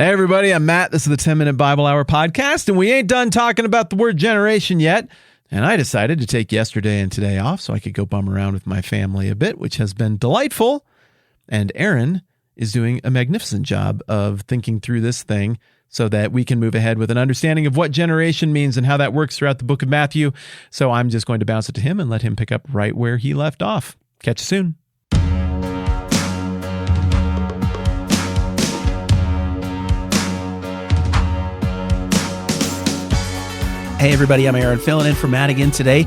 Hey, everybody, I'm Matt. This is the 10-Minute Bible Hour podcast, and we ain't done talking about the word generation yet. And I decided to take yesterday and today off so I could go bum around with my family a bit, which has been delightful. And Aaron is doing a magnificent job of thinking through this thing so that we can move ahead with an understanding of what generation means and how that works throughout the book of Matthew. So I'm just going to bounce it to him and let him pick up right where he left off. Catch you soon. Hey everybody, I'm Aaron, filling in for Matt again today.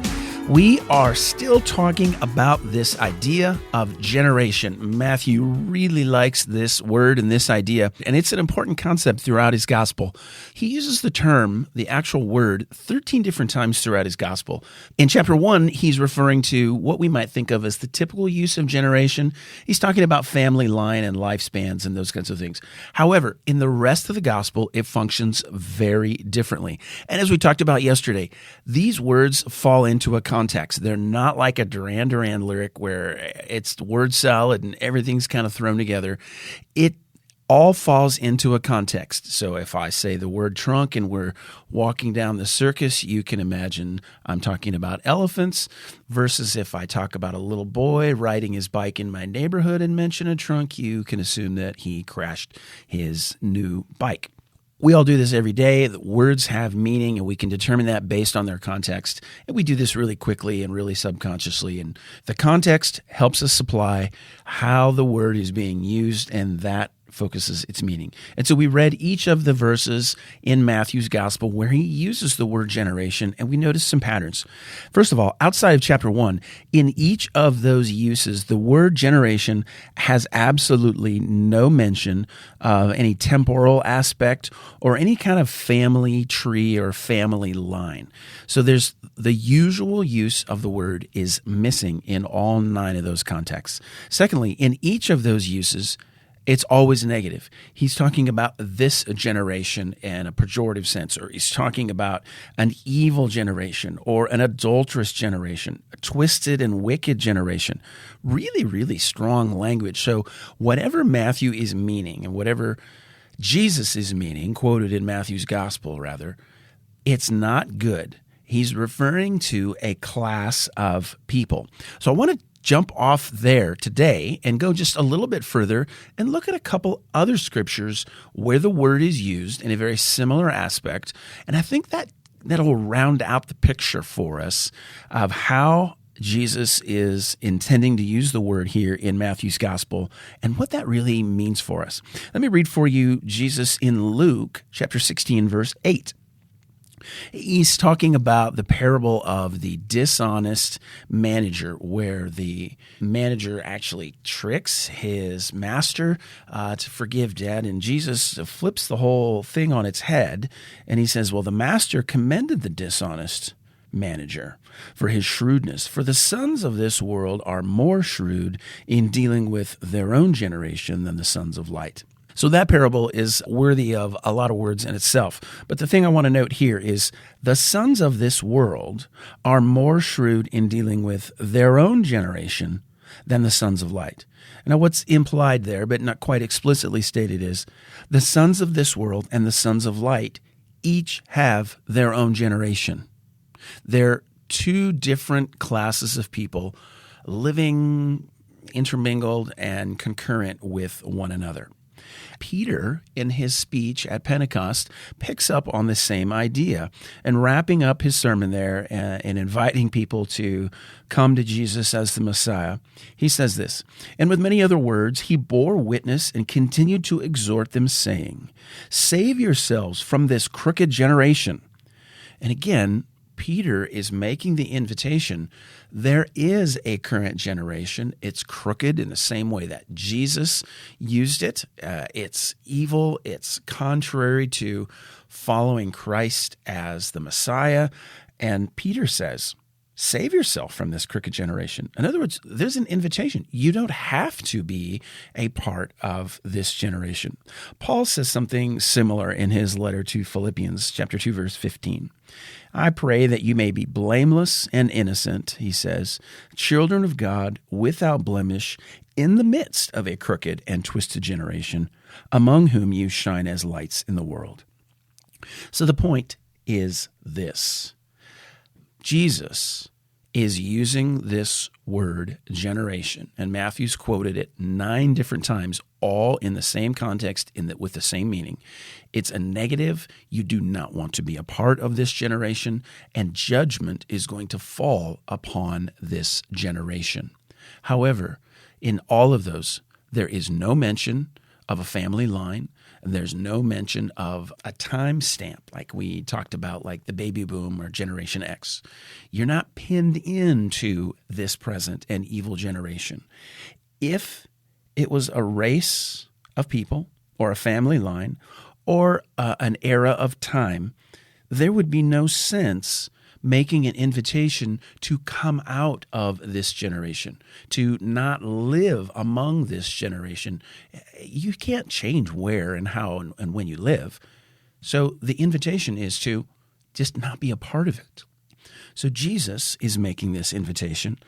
We are still talking about this idea of generation. Matthew really likes this word and this idea, and it's an important concept throughout his gospel. He uses the term, the actual word, 13 different times throughout his gospel. In chapter 1, he's referring to what we might think of as the typical use of generation. He's talking about family line and lifespans and those kinds of things. However, in the rest of the gospel, it functions very differently. And as we talked about yesterday, these words fall into a context. They're not like a Duran Duran lyric where it's word salad and everything's kind of thrown together. It all falls into a context. So if I say the word trunk and we're walking down the circus, you can imagine I'm talking about elephants, versus if I talk about a little boy riding his bike in my neighborhood and mention a trunk, you can assume that he crashed his new bike. We all do this every day. The words have meaning, and we can determine that based on their context. And we do this really quickly and really subconsciously. And the context helps us supply how the word is being used, and that focuses its meaning. And so we read each of the verses in Matthew's gospel where he uses the word generation, and we noticed some patterns. First of all, outside of chapter 1, in each of those uses, the word generation has absolutely no mention of any temporal aspect or any kind of family tree or family line. So there's the usual use of the word is missing in all 9 of those contexts. Secondly, in each of those uses, it's always negative. He's talking about this generation in a pejorative sense, or he's talking about an evil generation or an adulterous generation, a twisted and wicked generation. Really, really strong language. So whatever Matthew is meaning and whatever Jesus is meaning, quoted in Matthew's gospel rather, it's not good. He's referring to a class of people. So I want to jump off there today and go just a little bit further and look at a couple other scriptures where the word is used in a very similar aspect. And I think that'll round out the picture for us of how Jesus is intending to use the word here in Matthew's gospel and what that really means for us. Let me read for you Jesus in Luke chapter 16, verse 8. He's talking about the parable of the dishonest manager, where the manager actually tricks his master to forgive debt. And Jesus flips the whole thing on its head. And he says, well, the master commended the dishonest manager for his shrewdness. For the sons of this world are more shrewd in dealing with their own generation than the sons of light. So that parable is worthy of a lot of words in itself. But the thing I want to note here is the sons of this world are more shrewd in dealing with their own generation than the sons of light. Now, what's implied there, but not quite explicitly stated, is the sons of this world and the sons of light each have their own generation. They're 2 different classes of people living intermingled and concurrent with one another. Peter, in his speech at Pentecost, picks up on the same idea, and wrapping up his sermon there and inviting people to come to Jesus as the Messiah, he says this, and with many other words, he bore witness and continued to exhort them, saying, save yourselves from this crooked generation. And again, Peter is making the invitation. There is a current generation. It's crooked in the same way that Jesus used it. It's evil. It's contrary to following Christ as the Messiah. And Peter says, Save yourself from this crooked generation. In other words, there's an invitation. You don't have to be a part of this generation. Paul says something similar in his letter to Philippians, chapter 2, verse 15. I pray that you may be blameless and innocent, he says, children of God without blemish in the midst of a crooked and twisted generation, among whom you shine as lights in the world. So the point is this. Jesus is using this word generation, and Matthew's quoted it 9 different times, all in the same context with the same meaning. It's a negative. You do not want to be a part of this generation, and judgment is going to fall upon this generation. However, in all of those, there is no mention of a family line. There's no mention of a time stamp like we talked about, like the baby boom or Generation X. You're not pinned into this present and evil generation. If it was a race of people or a family line or an era of time, there would be no sense making an invitation to come out of this generation, to not live among this generation. You can't change where and how and when you live. So the invitation is to just not be a part of it. So Jesus is making this invitation.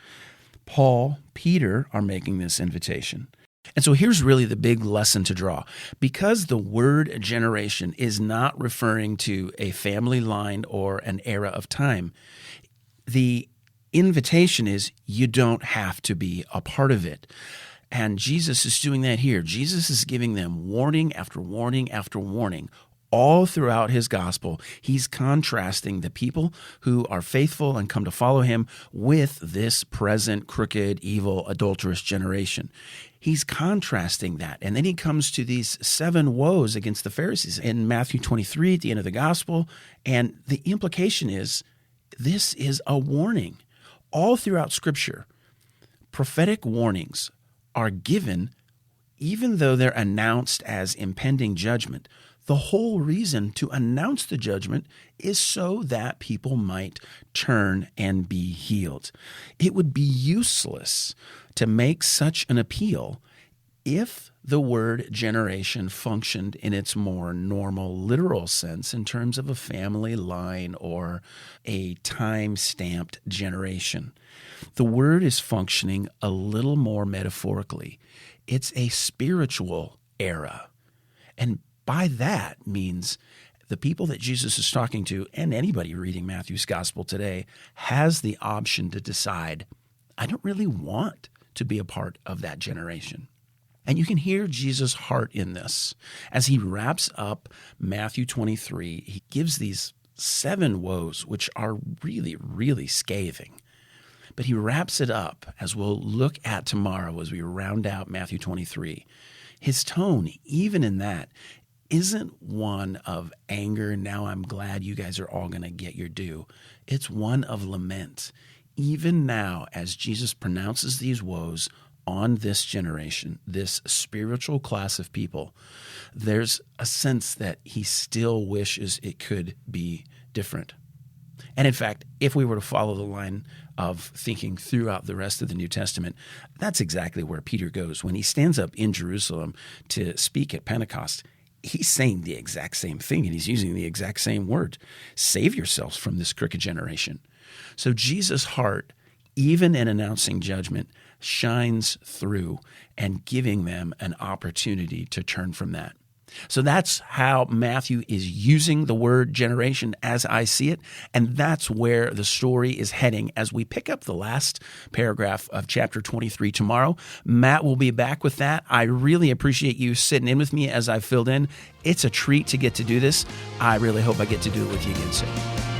Paul, Peter are making this invitation. And so here's really the big lesson to draw. Because the word generation is not referring to a family line or an era of time, the invitation is you don't have to be a part of it. And Jesus is doing that here. Jesus is giving them warning after warning after warning. All throughout his gospel, he's contrasting the people who are faithful and come to follow him with this present, crooked, evil, adulterous generation. He's contrasting that. And then he comes to these 7 woes against the Pharisees in Matthew 23 at the end of the gospel. And the implication is this is a warning. All throughout Scripture, prophetic warnings are given even though they're announced as impending judgment. The whole reason to announce the judgment is so that people might turn and be healed. It would be useless to make such an appeal if the word generation functioned in its more normal, literal sense in terms of a family line or a time-stamped generation. The word is functioning a little more metaphorically. It's a spiritual era. And by that means the people that Jesus is talking to, and anybody reading Matthew's gospel today, has the option to decide, I don't really want to be a part of that generation. And you can hear Jesus' heart in this. As he wraps up Matthew 23, he gives these 7 woes, which are really, really scathing. But he wraps it up, as we'll look at tomorrow as we round out Matthew 23. His tone, even in that, isn't one of anger, now I'm glad you guys are all going to get your due. It's one of lament. Even now, as Jesus pronounces these woes on this generation, this spiritual class of people, there's a sense that he still wishes it could be different. And in fact, if we were to follow the line of thinking throughout the rest of the New Testament, that's exactly where Peter goes. When he stands up in Jerusalem to speak at Pentecost, he's saying the exact same thing, and he's using the exact same word. Save yourselves from this crooked generation. So Jesus' heart, even in announcing judgment, shines through and giving them an opportunity to turn from that. So that's how Matthew is using the word generation as I see it, and that's where the story is heading as we pick up the last paragraph of chapter 23 tomorrow. Matt will be back with that. I really appreciate you sitting in with me as I filled in. It's a treat to get to do this. I really hope I get to do it with you again soon.